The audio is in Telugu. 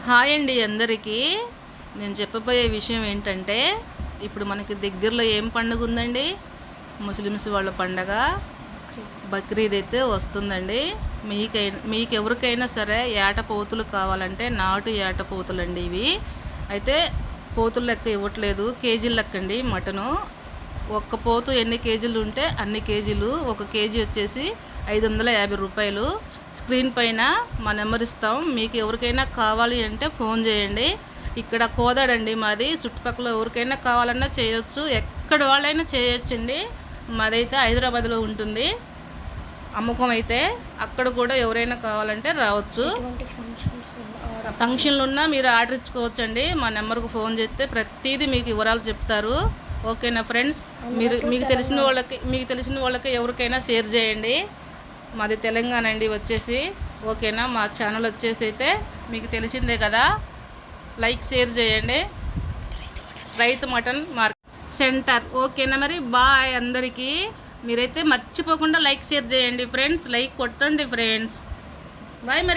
హాయ్ అండి అందరికీ. నేను చెప్పబోయే విషయం ఏంటంటే, ఇప్పుడు మనకి దగ్గరలో ఏం పండుగ ఉందండి? ముస్లిమ్స్ వాళ్ళ పండగ బక్రీద్ అయితే వస్తుందండి. మీకెవరికైనా సరే ఏటపోతులు కావాలంటే నాటు ఏటపోతులండి ఇవి. అయితే పోతుల లెక్క ఇవ్వట్లేదు, కేజీల లెక్క అండి మటను. ఒక్క పోతు ఎన్ని కేజీలు ఉంటే అన్ని కేజీలు. ఒక కేజీ వచ్చేసి 550 రూపాయలు. స్క్రీన్ పైన మా నెంబర్ ఇస్తాం. మీకు ఎవరికైనా కావాలి అంటే ఫోన్ చేయండి. ఇక్కడ కోదాడండి మాది. చుట్టుపక్కల ఎవరికైనా కావాలన్నా చేయొచ్చు, ఎక్కడ వాళ్ళైనా చేయొచ్చండి. మాదైతే హైదరాబాద్లో ఉంటుంది అమ్మకం. అయితే అక్కడ కూడా ఎవరైనా కావాలంటే రావచ్చు. ఫంక్షన్లు ఉన్నా మీరు ఆర్డర్ ఇచ్చుకోవచ్చండి. మా నెంబర్కు ఫోన్ చేస్తే ప్రతిదీ మీకు వివరాలు చెప్తారు. ఓకేనా ఫ్రెండ్స్? మీకు తెలిసిన వాళ్ళకి ఎవరికైనా షేర్ చేయండి. మాది తెలంగాణ అండి వచ్చేసి. ఓకేనా? మా ఛానల్ వచ్చేసి అయితే మీకు తెలిసిందే కదా, లైక్ షేర్ చేయండి. రైతు మటన్ మార్కెట్ సెంటర్. ఓకేనా? మరి బాయ్ అందరికీ. మీరైతే మర్చిపోకుండా లైక్ షేర్ చేయండి ఫ్రెండ్స్. లైక్ కొట్టండి ఫ్రెండ్స్. బాయ్ మరి.